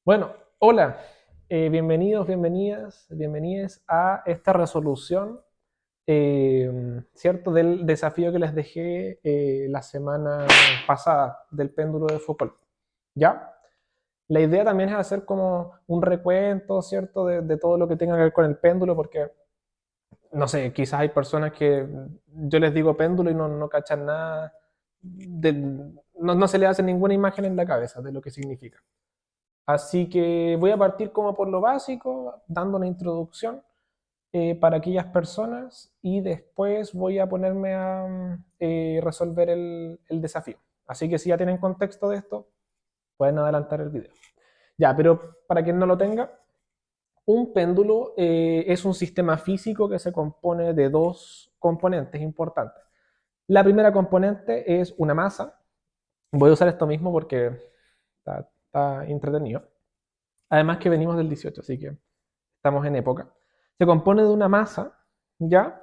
Bueno, hola, bienvenidos, bienvenidas, bienvenidas a esta resolución, ¿cierto? Del desafío que les dejé la semana pasada del péndulo de Foucault, ¿ya? La idea también es hacer como un recuento, ¿cierto? De todo lo que tenga que ver con el péndulo, porque, no sé, quizás hay personas que yo les digo péndulo y no cachan nada, no se le hace ninguna imagen en la cabeza de lo que significa. Así que voy a partir como por lo básico, dando una introducción para aquellas personas y después voy a ponerme a resolver el desafío. Así que si ya tienen contexto de esto, pueden adelantar el video. Ya, pero para quien no lo tenga, un péndulo es un sistema físico que se compone de dos componentes importantes. La primera componente es una masa. Voy a usar esto mismo porque está entretenido. Además que venimos del 18, así que estamos en época. Se compone de una masa, ¿ya?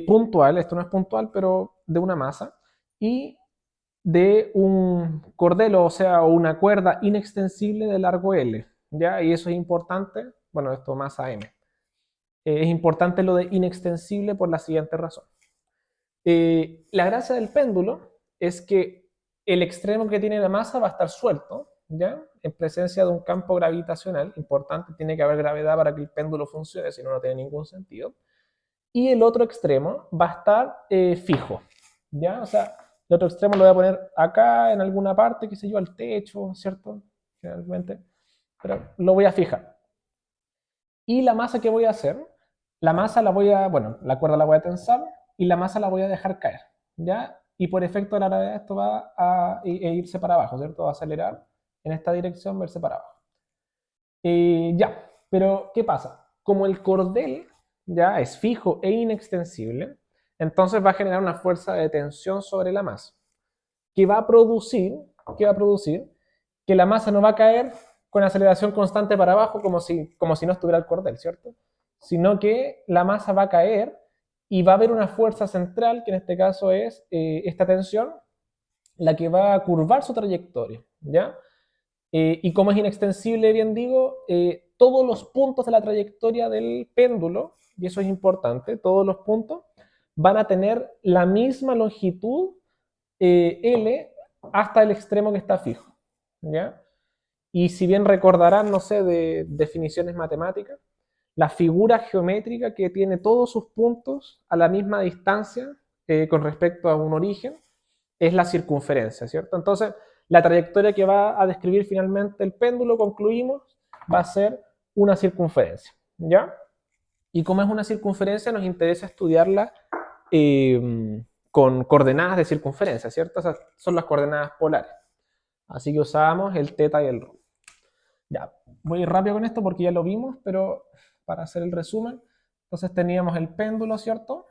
Puntual, esto no es puntual, pero de una masa, y de un cordel, o sea, una cuerda inextensible de largo L, ¿ya? Y eso es importante, bueno, esto masa M. Es importante lo de inextensible por la siguiente razón. La gracia del péndulo es que el extremo que tiene la masa va a estar suelto, ¿ya? En presencia de un campo gravitacional importante, tiene que haber gravedad para que el péndulo funcione, si no, no tiene ningún sentido. Y el otro extremo va a estar fijo, ¿ya? O sea, el otro extremo lo voy a poner acá en alguna parte, qué sé yo, al techo, ¿cierto? Generalmente, pero lo voy a fijar. Y la masa que voy a hacer, la masa la voy a, bueno, la cuerda la voy a tensar y la masa la voy a dejar caer, ¿ya? Y por efecto de la gravedad esto va a irse para abajo, ¿cierto? Va a acelerar en esta dirección, verse para abajo. Ya, pero ¿qué pasa? Como el cordel ya es fijo e inextensible, entonces va a generar una fuerza de tensión sobre la masa, que va a producir, que va a producir que la masa no va a caer con aceleración constante para abajo como si no estuviera el cordel, ¿cierto? Sino que la masa va a caer y va a haber una fuerza central, que en este caso es esta tensión, la que va a curvar su trayectoria, ¿ya? Y como es inextensible, bien digo, todos los puntos de la trayectoria del péndulo, y eso es importante, todos los puntos van a tener la misma longitud L hasta el extremo que está fijo, ¿ya? Y si bien recordarán, no sé, de definiciones matemáticas, la figura geométrica que tiene todos sus puntos a la misma distancia con respecto a un origen es la circunferencia, ¿cierto? Entonces, la trayectoria que va a describir finalmente el péndulo, concluimos, va a ser una circunferencia, ¿ya? Y como es una circunferencia, nos interesa estudiarla con coordenadas de circunferencia, ¿cierto? Esas son las coordenadas polares. Así que usábamos el teta y el rho. Ya, voy rápido con esto porque ya lo vimos, pero para hacer el resumen, entonces teníamos el péndulo, ¿cierto?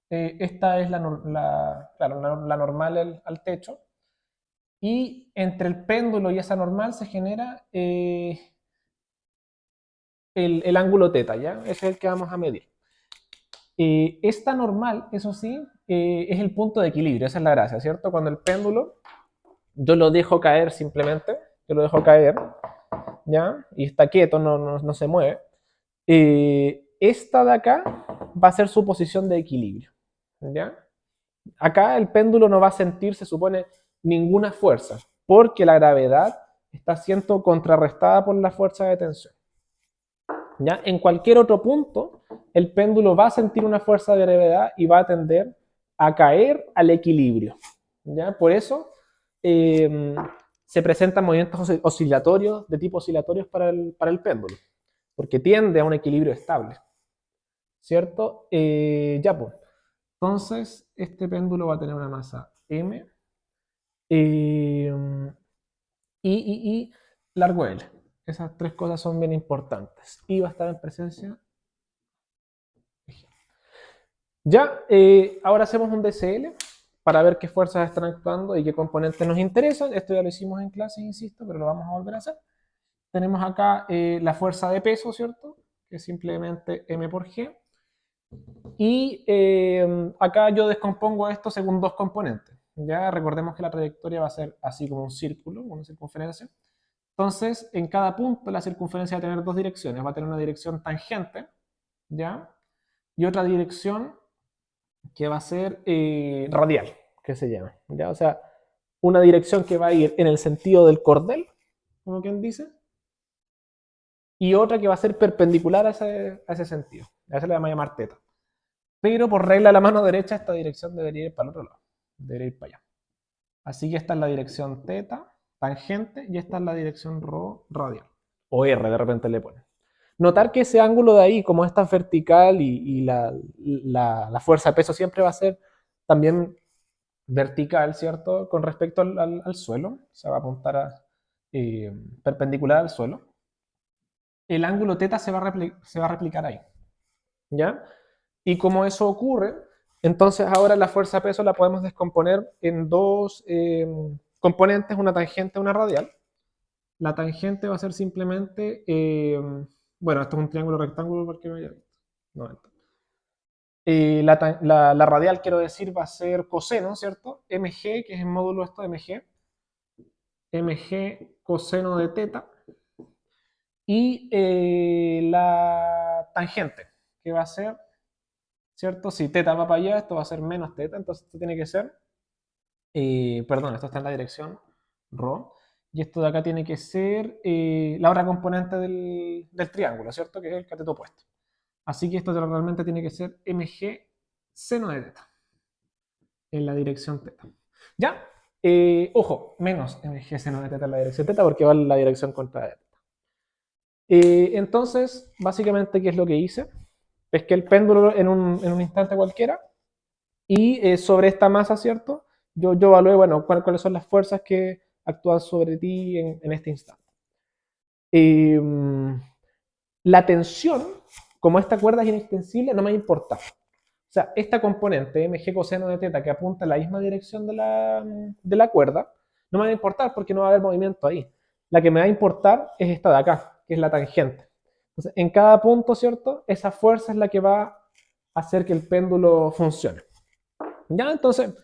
Esta es claro, la normal al techo. Y entre el péndulo y esa normal se genera el ángulo teta, ¿ya? Ese es el que vamos a medir. Esta normal, eso sí, es el punto de equilibrio, esa es la gracia, ¿cierto? Cuando el péndulo yo lo dejo caer simplemente, yo lo dejo caer, ¿ya? Y está quieto, no se mueve. Esta de acá va a ser su posición de equilibrio, ¿ya? Acá el péndulo no va a sentir, se supone, ninguna fuerza, porque la gravedad está siendo contrarrestada por la fuerza de tensión. ¿Ya? En cualquier otro punto, el péndulo va a sentir una fuerza de gravedad y va a tender a caer al equilibrio. ¿Ya? Por eso se presentan movimientos oscilatorios, de tipo oscilatorios para el péndulo, porque tiende a un equilibrio estable. ¿Cierto? Ya, pues. Entonces, este péndulo va a tener una masa m eh, y largo L. Esas tres cosas son bien importantes. Y va a estar en presencia. Ya, ahora hacemos un DCL para ver qué fuerzas están actuando y qué componentes nos interesan. Esto ya lo hicimos en clase, insisto, pero lo vamos a volver a hacer. Tenemos acá la fuerza de peso, ¿cierto? Que es simplemente m por g. Y acá yo descompongo esto según dos componentes. Ya recordemos que la trayectoria va a ser así como un círculo, una circunferencia. Entonces, en cada punto la circunferencia va a tener dos direcciones. Va a tener una dirección tangente, ¿ya? Y otra dirección que va a ser radial, que se llama, ¿ya? O sea, una dirección que va a ir en el sentido del cordel, como quien dice, y otra que va a ser perpendicular a ese sentido. A esa le vamos a llamar teta. Pero por regla de la mano derecha, esta dirección debería ir para el otro lado. Debería ir para allá. Así que esta es la dirección teta, tangente, y esta es la dirección rho radial. O R, de repente le ponen. Notar que ese ángulo de ahí, como esta vertical y la fuerza de peso siempre va a ser también vertical, ¿cierto? Con respecto al suelo. O sea, va a apuntar perpendicular al suelo. El ángulo teta se va a replicar ahí. ¿Ya? Y como eso ocurre, entonces ahora la fuerza peso la podemos descomponer en dos componentes, una tangente y una radial. La tangente va a ser simplemente, bueno, esto es un triángulo rectángulo porque me 90. La radial, quiero decir, va a ser coseno, ¿cierto? mg, que es el módulo esto de mg coseno de teta. Y la tangente, que va a ser, ¿cierto? Si teta va para allá, esto va a ser menos teta, entonces esto tiene que ser, perdón, esto está en la dirección ρ, y esto de acá tiene que ser la otra componente del triángulo, ¿cierto? Que es el cateto opuesto. Así que esto realmente tiene que ser mg seno de teta, en la dirección teta. ¿Ya? Ojo, menos mg seno de teta en la dirección teta, porque va en la dirección contraria. Entonces, básicamente, ¿qué es lo que hice? Pesqué el péndulo en un instante cualquiera y sobre esta masa, ¿cierto? Yo evalué, bueno, cuáles son las fuerzas que actúan sobre ti en este instante. Eh, la tensión, como esta cuerda es inextensible, no me va a importar. O sea, esta componente, mg coseno de teta, que apunta en la misma dirección de la cuerda, no me va a importar porque no va a haber movimiento ahí. La que me va a importar es esta de acá, que es la tangente. Entonces, en cada punto, ¿cierto? Esa fuerza es la que va a hacer que el péndulo funcione. ¿Ya? Entonces,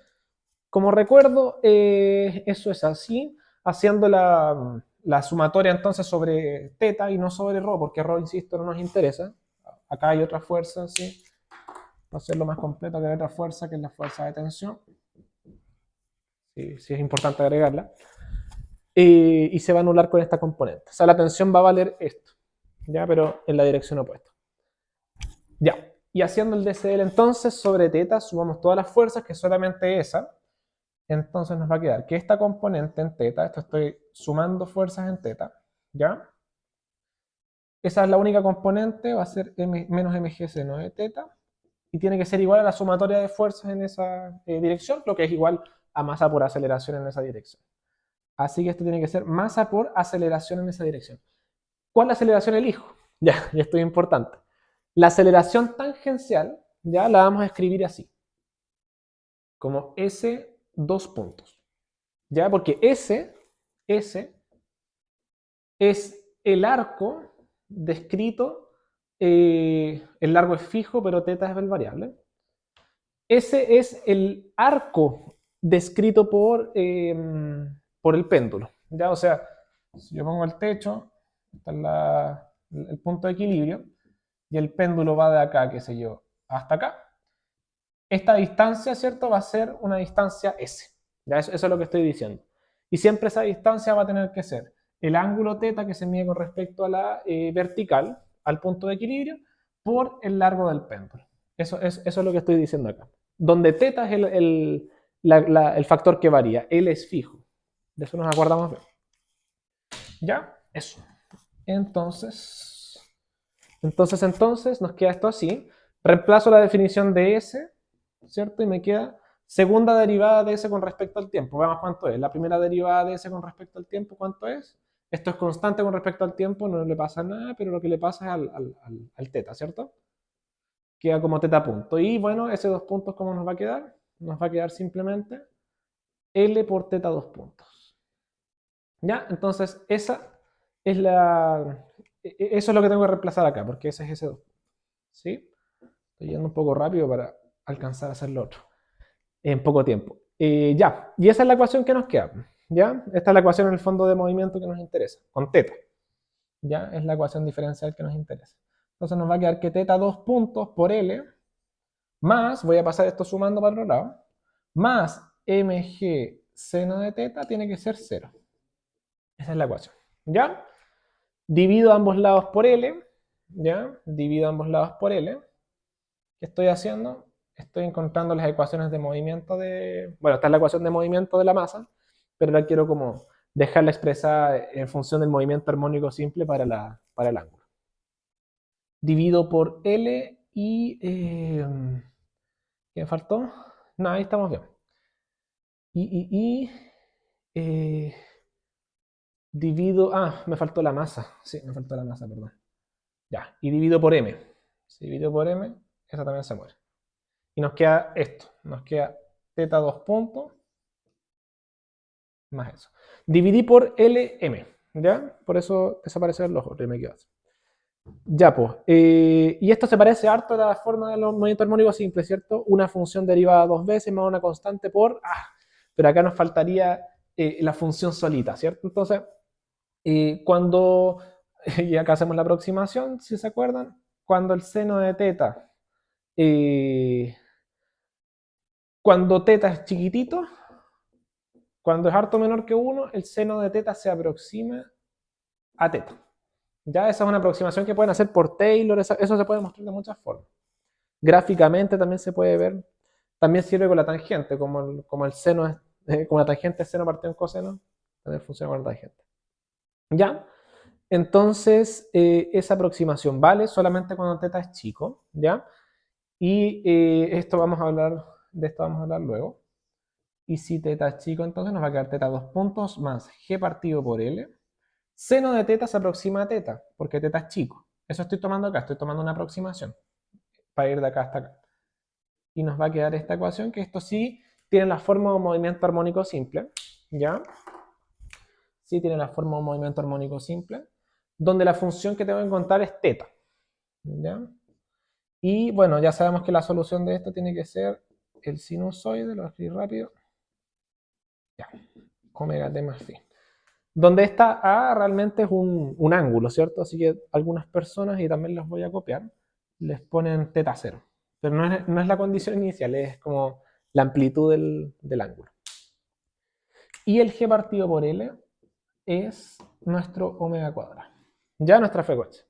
como recuerdo, eso es así, haciendo la sumatoria entonces sobre teta y no sobre rho, porque rho, insisto, no nos interesa. Acá hay otra fuerza, ¿sí? Va a ser lo más completo que hay otra fuerza, que es la fuerza de tensión. Sí, sí es importante agregarla. Y se va a anular con esta componente. O sea, la tensión va a valer esto, ¿ya? Pero en la dirección opuesta. Ya. Y haciendo el DCL entonces sobre teta, sumamos todas las fuerzas, que es solamente esa. Entonces nos va a quedar que esta componente en teta, esto estoy sumando fuerzas en teta, ¿ya? Esa es la única componente, va a ser menos mg seno de teta, y tiene que ser igual a la sumatoria de fuerzas en esa dirección, lo que es igual a masa por aceleración en esa dirección. Así que esto tiene que ser masa por aceleración en esa dirección. ¿Cuál aceleración elijo? Ya, y esto es importante. La aceleración tangencial, ya la vamos a escribir así, como S dos puntos. ¿Ya? Porque S es el arco descrito, el largo es fijo, pero teta es el variable. Ese es el arco descrito por el péndulo. ¿Ya? O sea, si yo pongo el techo, está el punto de equilibrio, y el péndulo va de acá, qué sé yo, hasta acá. Esta distancia, ¿cierto? Va a ser una distancia S. ¿Ya? Eso es lo que estoy diciendo. Y siempre esa distancia va a tener que ser el ángulo teta que se mide con respecto a la vertical, al punto de equilibrio, por el largo del péndulo. Eso es lo que estoy diciendo acá. Donde teta es el factor que varía, L es fijo. De eso nos acordamos bien. ¿Ya? Eso. Entonces nos queda esto así. Reemplazo la definición de S, ¿cierto? Y me queda segunda derivada de S con respecto al tiempo. Veamos cuánto es. La primera derivada de S con respecto al tiempo, ¿cuánto es? Esto es constante con respecto al tiempo, no le pasa nada, pero lo que le pasa es al teta, ¿cierto? Queda como teta punto. Y bueno, ese dos puntos, ¿cómo nos va a quedar? Nos va a quedar simplemente L por teta dos puntos. ¿Ya? Entonces, esa es eso es lo que tengo que reemplazar acá, porque ese es ese dos. ¿Sí? Estoy yendo un poco rápido para alcanzar a hacer lo otro en poco tiempo. Ya, y esa es la ecuación que nos queda. ¿ya? Esta es la ecuación en el fondo de movimiento que nos interesa, con teta, ¿ya? Es la ecuación diferencial que nos interesa. Entonces nos va a quedar que teta 2 puntos por L, más, voy a pasar esto sumando para otro lado, más mg seno de teta tiene que ser 0. Esa es la ecuación, ¿ya? Divido ambos lados por L, ¿ya? Divido ambos lados por L. ¿Qué estoy haciendo? Estoy encontrando las ecuaciones de movimiento de... Bueno, esta es la ecuación de movimiento de la masa, pero la quiero como dejarla expresada en función del movimiento armónico simple para el ángulo. Divido por L y... ¿qué me faltó? No, ahí estamos bien. Eh, divido... Ah, me faltó la masa. Sí, me faltó la masa, perdón. Ya, y divido por M. Si divido por M, esa también se muere. Y nos queda esto. Nos queda teta 2 puntos más eso. Dividí por LM, ¿ya? Por eso desaparecieron los otros y me quedo así. Ya, pues. Y esto se parece harto a la forma de los movimientos armónicos simples, ¿cierto? Una función derivada dos veces más una constante por... pero acá nos faltaría la función solita, ¿cierto? Entonces, cuando... y acá hacemos la aproximación, si se acuerdan. Cuando el seno de teta... cuando teta es chiquitito, cuando es harto menor que 1, el seno de teta se aproxima a teta. Ya esa es una aproximación que pueden hacer por Taylor, eso se puede mostrar de muchas formas. Gráficamente también se puede ver, también sirve con la tangente, como el seno es, como la tangente es seno partido en coseno, también funciona con la tangente. ¿Ya? Entonces, esa aproximación vale solamente cuando teta es chico, ¿ya? Y de esto vamos a hablar luego. Y si teta es chico, entonces nos va a quedar teta 2 puntos más g partido por L. Seno de teta se aproxima a teta, porque teta es chico. Eso estoy tomando acá, estoy tomando una aproximación para ir de acá hasta acá. Y nos va a quedar esta ecuación, que esto sí tiene la forma de un movimiento armónico simple, ¿ya? Sí tiene la forma de un movimiento armónico simple, donde la función que tengo que encontrar es teta, ¿ya? Y bueno, ya sabemos que la solución de esto tiene que ser el sinusoide, lo escribí rápido, ya, omega t más phi. Donde esta A realmente es un ángulo, ¿cierto? Así que algunas personas, y también los voy a copiar, les ponen teta 0. Pero no es la condición inicial, es como la amplitud del ángulo. Y el g partido por L es nuestro omega cuadrado. Ya nuestra frecuencia.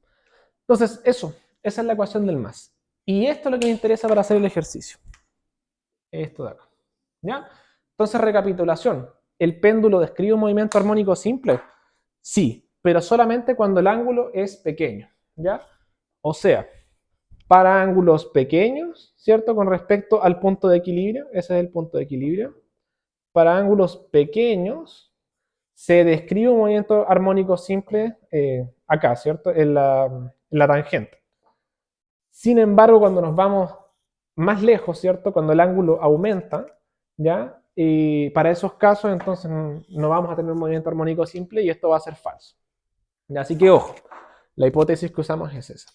Entonces, esa es la ecuación del más. Y esto es lo que me interesa para hacer el ejercicio. Esto de acá. ¿Ya? Entonces, recapitulación. ¿El péndulo describe un movimiento armónico simple? Sí, pero solamente cuando el ángulo es pequeño, ¿ya? O sea, para ángulos pequeños, ¿cierto? Con respecto al punto de equilibrio, ese es el punto de equilibrio. Para ángulos pequeños se describe un movimiento armónico simple acá, ¿cierto? En la tangente. Sin embargo, cuando nos vamos más lejos, ¿cierto? Cuando el ángulo aumenta, ¿ya? Y para esos casos, entonces no vamos a tener un movimiento armónico simple y esto va a ser falso. ¿Ya? Así que ojo, la hipótesis que usamos es esa.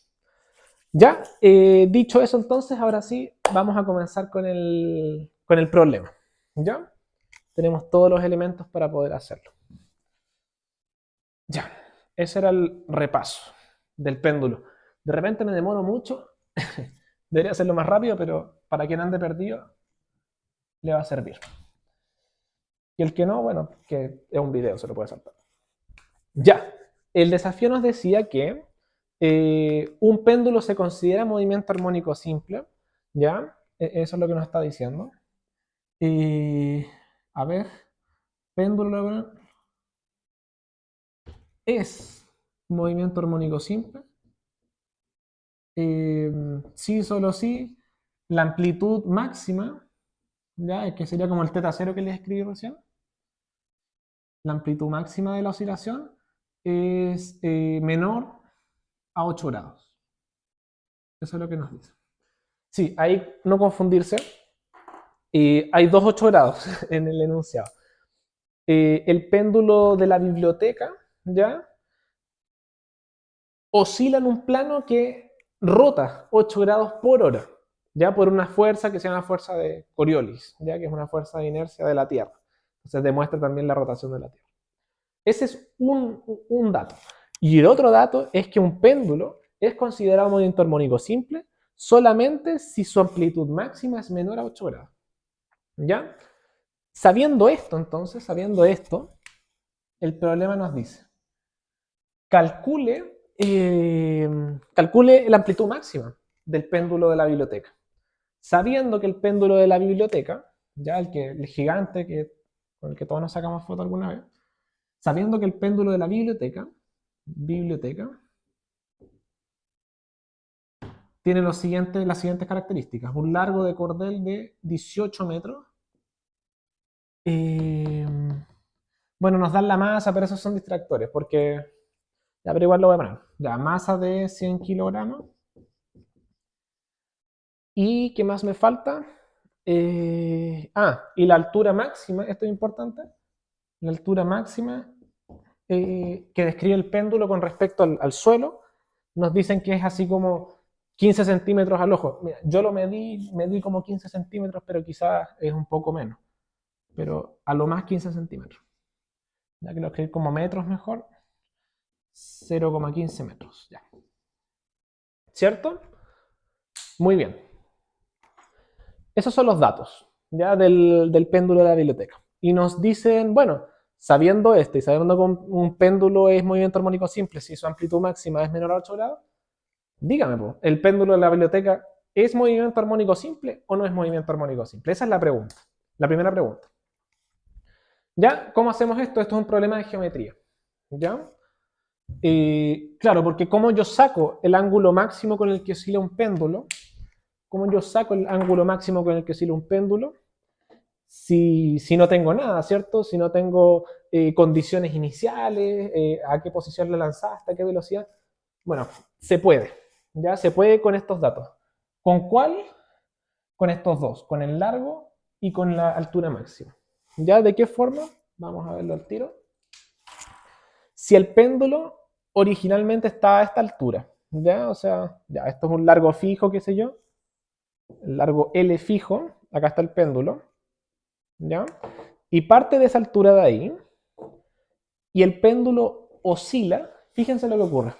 Ya, dicho eso, entonces, ahora sí, vamos a comenzar con el problema. ¿Ya? Tenemos todos los elementos para poder hacerlo. Ya, ese era el repaso del péndulo. De repente me demoro mucho, debería hacerlo más rápido, pero para quien ande perdido, le va a servir. Y el que no, bueno, que es un video, se lo puede saltar. Ya, el desafío nos decía que un péndulo se considera movimiento armónico simple, ¿ya? Eso es lo que nos está diciendo. A ver, péndulo es movimiento armónico simple. Sí, solo sí, la amplitud máxima, ¿ya? Que sería como el teta cero que les escribí recién. La amplitud máxima de la oscilación es menor a 8 grados. Eso es lo que nos dice. Sí, ahí no confundirse. Hay dos 8 grados en el enunciado. El péndulo de la biblioteca, ¿ya? Oscila en un plano que rota 8 grados por hora, ¿ya? Por una fuerza que se llama fuerza de Coriolis, ¿ya? Que es una fuerza de inercia de la Tierra. Entonces demuestra también la rotación de la Tierra. Ese es un dato. Y el otro dato es que un péndulo es considerado un movimiento armónico simple solamente si su amplitud máxima es menor a 8 grados. ¿Ya? Sabiendo esto, entonces, sabiendo esto, el problema nos dice, calcule la amplitud máxima del péndulo de la biblioteca. Sabiendo que el péndulo de la biblioteca, ya el gigante con el que todos nos sacamos foto alguna vez, sabiendo que el péndulo de la biblioteca tiene las siguientes características. Un largo de cordel de 18 metros. Bueno, nos dan la masa, pero esos son distractores, porque ya, pero igual lo voy a poner. Ya, masa de 100 kilogramos. ¿Y qué más me falta? Y la altura máxima, esto es importante. La altura máxima que describe el péndulo con respecto al suelo, nos dicen que es así como 15 centímetros al ojo. Mira, yo lo medí como 15 centímetros, pero quizás es un poco menos. Pero a lo más 15 centímetros. Ya que lo escribir como metros mejor, 0,15 metros. Ya. ¿Cierto? Muy bien. Esos son los datos ya del péndulo de la biblioteca. Y nos dicen, bueno, sabiendo esto y sabiendo que un péndulo es movimiento armónico simple, si su amplitud máxima es menor a 8 grados, dígame, ¿el péndulo de la biblioteca es movimiento armónico simple o no es movimiento armónico simple? Esa es la pregunta, la primera pregunta. ¿Ya? ¿Cómo hacemos esto? Esto es un problema de geometría. ¿Ya? Claro, porque como yo saco el ángulo máximo con el que oscila un péndulo, ¿cómo yo saco el ángulo máximo con el que oscila un péndulo? Si no tengo nada, ¿cierto? Si no tengo condiciones iniciales, a qué posición le lanzaste, a qué velocidad. Bueno, se puede, ¿ya? Se puede con estos datos. ¿Con cuál? Con estos dos, con el largo y con la altura máxima. ¿Ya? ¿De qué forma? Vamos a verlo al tiro. Si el péndulo originalmente está a esta altura, ¿ya? O sea, ya, esto es un largo fijo, qué sé yo, el largo L fijo, acá está el péndulo, ¿ya? Y parte de esa altura de ahí, y el péndulo oscila, fíjense lo que ocurre.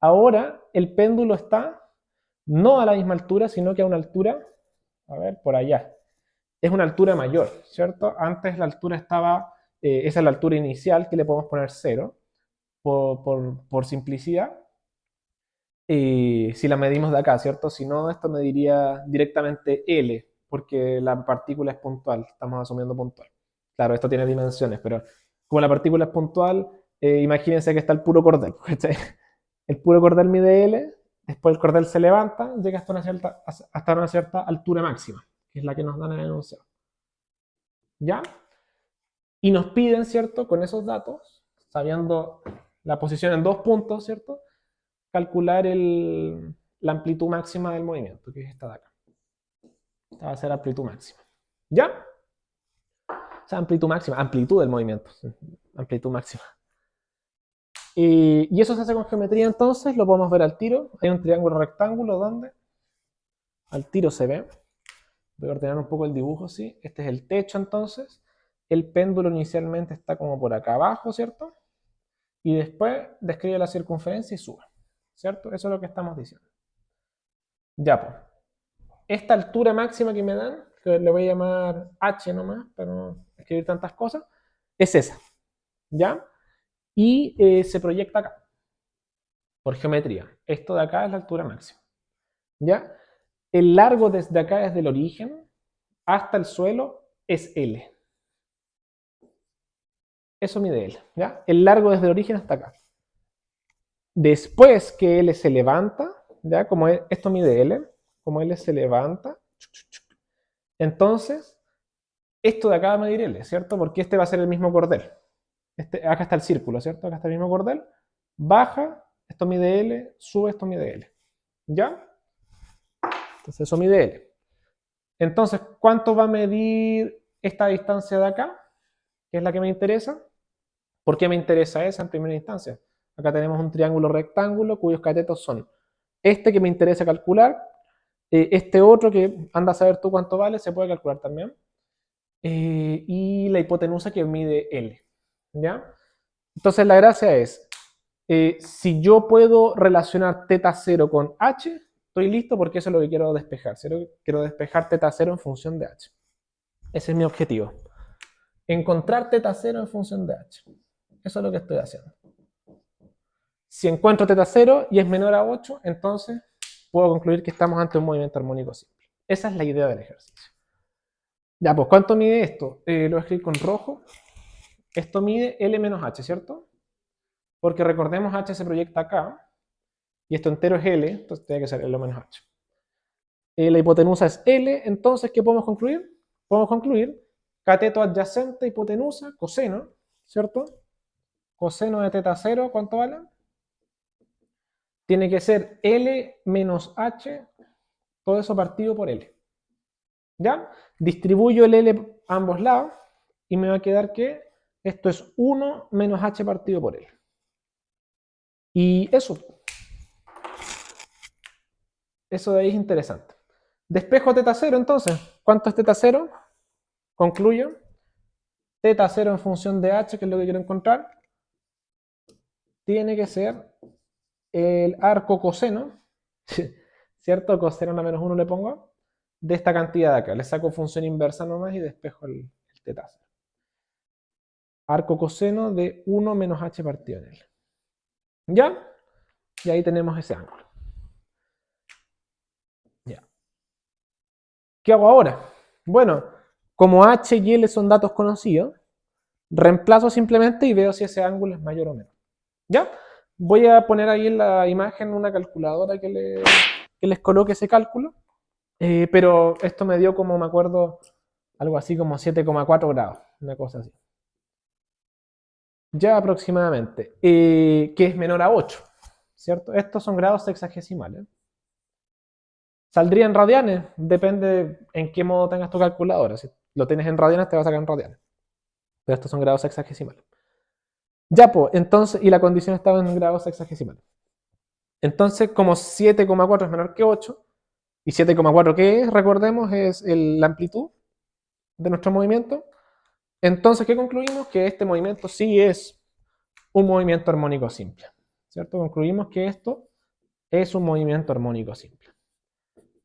Ahora el péndulo está no a la misma altura, sino que a una altura, a ver, por allá. Es una altura mayor, ¿cierto? Antes la altura estaba, esa es la altura inicial, que le podemos poner 0, por simplicidad. Si la medimos de acá, ¿cierto? Si no, esto mediría directamente L, porque la partícula es puntual, estamos asumiendo puntual. Claro, esto tiene dimensiones, pero como la partícula es puntual, imagínense que está el puro cordel. El puro cordel mide L, después el cordel se levanta, llega hasta una cierta altura máxima, que es la que nos dan en el enunciado. ¿Ya? Y nos piden, ¿cierto? Con esos datos, sabiendo la posición en 2 puntos, ¿cierto? Calcular la amplitud máxima del movimiento, que es esta de acá. Esta va a ser amplitud máxima. ¿Ya? O sea, amplitud del movimiento. Amplitud máxima. Y eso se hace con geometría entonces, lo podemos ver al tiro. Hay un triángulo rectángulo donde al tiro se ve. Voy a ordenar un poco el dibujo, ¿sí? Este es el techo entonces. El péndulo inicialmente está como por acá abajo, ¿cierto? Y después describe la circunferencia y sube, ¿cierto? Eso es lo que estamos diciendo. Ya, pues. Esta altura máxima que me dan, que le voy a llamar H nomás, para no escribir tantas cosas, es esa, ¿ya? Y se proyecta acá, por geometría. Esto de acá es la altura máxima, ¿ya? El largo desde acá, desde el origen hasta el suelo, es L. Eso mide L, ¿ya? El largo desde el origen hasta acá. Después que L se levanta, ¿ya? Como esto mide L, como L se levanta, entonces esto de acá va a medir L, ¿cierto? Porque este va a ser el mismo cordel. Acá está el círculo, ¿cierto? Acá está el mismo cordel. Baja, esto mide L, sube, esto mide L. ¿Ya? Entonces eso mide L. Entonces, ¿cuánto va a medir esta distancia de acá? Que es la que me interesa. ¿Por qué me interesa esa en primera instancia? Acá tenemos un triángulo rectángulo cuyos catetos son este que me interesa calcular, este otro que anda a saber tú cuánto vale, se puede calcular también. y la hipotenusa que mide L. ¿Ya? Entonces la gracia es, si yo puedo relacionar teta 0 con h, estoy listo porque eso es lo que quiero despejar. Quiero despejar teta 0 en función de h. Ese es mi objetivo. Encontrar teta 0 en función de h. Eso es lo que estoy haciendo. Si encuentro teta 0 y es menor a 8, entonces puedo concluir que estamos ante un movimiento armónico simple. Esa es la idea del ejercicio. Ya, pues, ¿cuánto mide esto? Lo voy a escribir con rojo. Esto mide L menos H, ¿cierto? Porque recordemos, H se proyecta acá, y esto entero es L, entonces tiene que ser L menos H. La hipotenusa es L, entonces, ¿qué podemos concluir? Podemos concluir cateto adyacente hipotenusa, coseno, ¿cierto? Coseno de teta 0, ¿cuánto vale? Tiene que ser L menos H, todo eso partido por L. ¿Ya? Distribuyo el L a ambos lados y me va a quedar que esto es 1 menos H partido por L. Y eso de ahí es interesante. Despejo teta 0 entonces. ¿Cuánto es teta 0? Concluyo. Teta 0 en función de H, que es lo que quiero encontrar, tiene que ser el arco coseno, ¿cierto? Coseno a la menos 1 le pongo, de esta cantidad de acá. Le saco función inversa nomás y despejo el teta 0. Arco coseno de 1 menos H partido en L. ¿Ya? Y ahí tenemos ese ángulo. Ya. ¿Qué hago ahora? Bueno, como H y L son datos conocidos, reemplazo simplemente y veo si ese ángulo es mayor o menor. ¿Ya? Voy a poner ahí en la imagen una calculadora que les coloque ese cálculo, pero esto me dio, como me acuerdo, algo así como 7,4 grados, una cosa así. Ya aproximadamente, que es menor a 8, ¿cierto? Estos son grados sexagesimales. ¿Saldría en radianes? Depende en qué modo tengas tu calculadora. Si lo tienes en radianes, te va a sacar en radianes. Pero estos son grados sexagesimales. Ya, pues, entonces, y la condición estaba en grados sexagesimales. Entonces, como 7,4 es menor que 8, y 7,4 ¿qué es? Recordemos, es la amplitud de nuestro movimiento. Entonces, ¿qué concluimos? Que este movimiento sí es un movimiento armónico simple. ¿Cierto? Concluimos que esto es un movimiento armónico simple.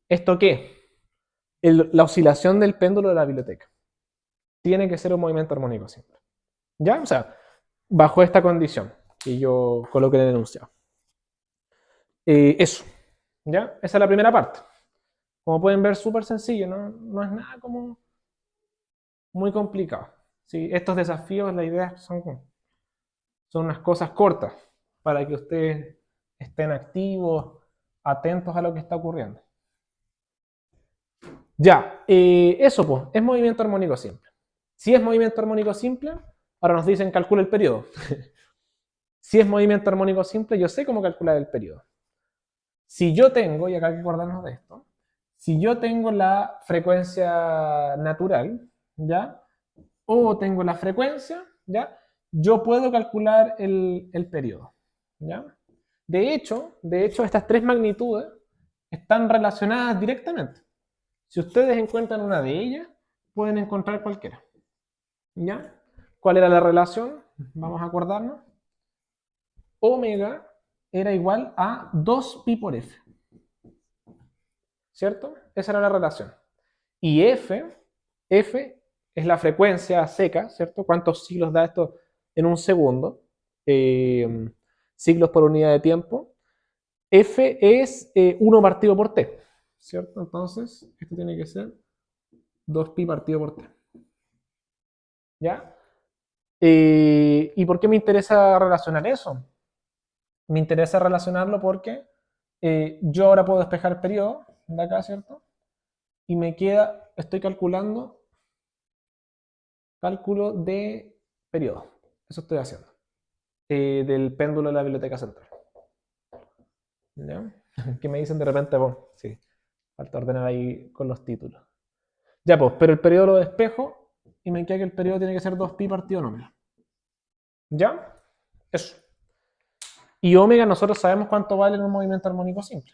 ¿Esto qué? La oscilación del péndulo de la biblioteca. Tiene que ser un movimiento armónico simple. ¿Ya? O sea, bajo esta condición que yo coloqué en el enunciado. Eso. ¿Ya? Esa es la primera parte. Como pueden ver, súper sencillo, no es nada como muy complicado. ¿Sí? Estos desafíos, la idea son unas cosas cortas para que ustedes estén activos, atentos a lo que está ocurriendo. Ya, eso pues, es movimiento armónico simple. Si es movimiento armónico simple, ahora nos dicen calcula el periodo. Si es movimiento armónico simple, yo sé cómo calcular el periodo. Si yo tengo, y acá hay que acordarnos de esto, si yo tengo la frecuencia natural, ¿ya? O tengo la frecuencia, ¿ya? Yo puedo calcular el periodo, ¿ya? De hecho, estas tres magnitudes están relacionadas directamente. Si ustedes encuentran una de ellas, pueden encontrar cualquiera, ¿ya? ¿Cuál era la relación? Vamos a acordarnos. Omega era igual a 2pi por f, ¿cierto? Esa era la relación. Y f es la frecuencia seca, ¿cierto? ¿Cuántos siglos da esto en un segundo? Siglos por unidad de tiempo. F es 1 partido por t, ¿cierto? Entonces, esto tiene que ser 2pi partido por t. ¿Ya? ¿Y por qué me interesa relacionar eso? Me interesa relacionarlo porque yo ahora puedo despejar el periodo de acá, ¿cierto? Y me queda, estoy calculando cálculo de periodo. Eso estoy haciendo. Del péndulo de la biblioteca central. ¿Ya? Que me dicen de repente, bueno, sí, falta ordenar ahí con los títulos. Ya, pues, pero el periodo lo despejo y me queda que el periodo tiene que ser 2pi partido en omega. ¿Ya? Eso. Y omega nosotros sabemos cuánto vale en un movimiento armónico simple.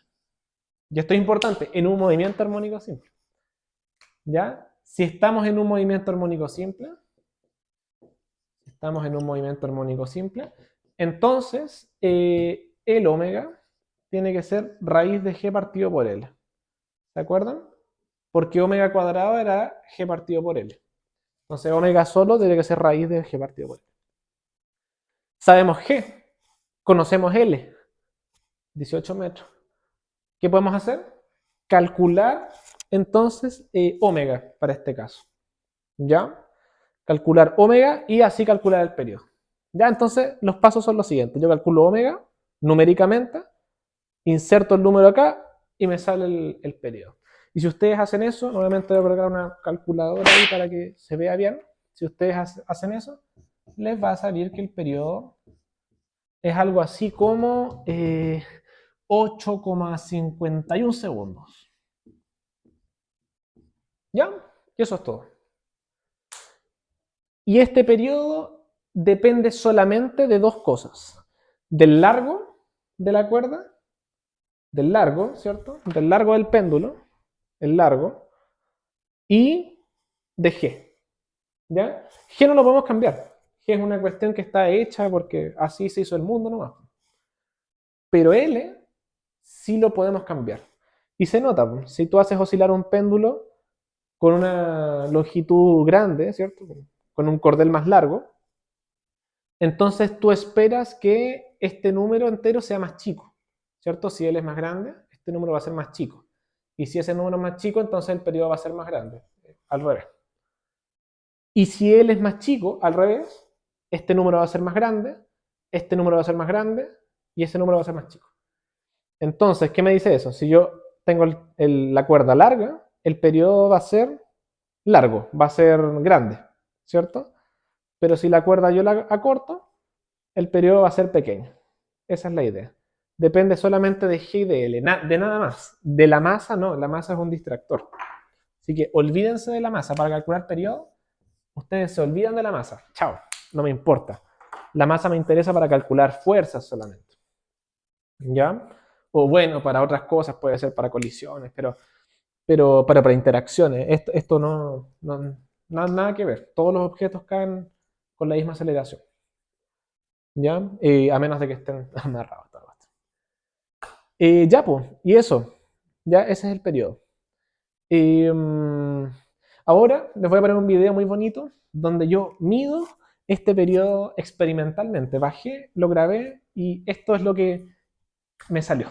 Y esto es importante, en un movimiento armónico simple. ¿Ya? Si estamos en un movimiento armónico simple, entonces el omega tiene que ser raíz de g partido por L. ¿Se acuerdan? Porque omega cuadrado era g partido por L. Entonces omega solo tiene que ser raíz de g partido por L. Sabemos g, conocemos L, 18 metros. ¿Qué podemos hacer? Calcular entonces omega para este caso. ¿Ya? Calcular omega y así calcular el periodo. Ya, entonces los pasos son los siguientes. Yo calculo omega numéricamente, inserto el número acá y me sale el periodo. Y si ustedes hacen eso, nuevamente voy a colocar una calculadora ahí para que se vea bien. Si ustedes hacen eso, les va a salir que el periodo es algo así como 8,51 segundos. ¿Ya? Y eso es todo. Y este periodo depende solamente de dos cosas. Del largo de la cuerda, del largo, ¿cierto? Del largo del péndulo, el largo, y de G. ¿Ya? G no lo podemos cambiar. G es una cuestión que está hecha porque así se hizo el mundo nomás. Pero L sí lo podemos cambiar. Y se nota, si tú haces oscilar un péndulo con una longitud grande, ¿cierto? Con un cordel más largo, entonces tú esperas que este número entero sea más chico, ¿cierto? Si L es más grande, este número va a ser más chico. Y si ese número es más chico, entonces el periodo va a ser más grande, al revés. Y si L es más chico, al revés, este número va a ser más grande, este número va a ser más grande y ese número va a ser más chico. Entonces, ¿qué me dice eso? Si yo tengo la cuerda larga, el periodo va a ser largo, va a ser grande, ¿cierto? Pero si la cuerda yo la acorto, el periodo va a ser pequeño. Esa es la idea. Depende solamente de G y de L, de nada más. De la masa no, la masa es un distractor. Así que olvídense de la masa. Para calcular periodo, ustedes se olvidan de la masa. Chao, no me importa. La masa me interesa para calcular fuerzas solamente. ¿Ya? O bueno, para otras cosas, puede ser para colisiones, pero para interacciones. Esto nada que ver. Todos los objetos caen con la misma aceleración. ¿Ya? A menos de que estén amarrados. Ya, pues, y eso. Ya, ese es el periodo. Ahora les voy a poner un video muy bonito donde yo mido este periodo experimentalmente. Bajé, lo grabé y esto es lo que me salió.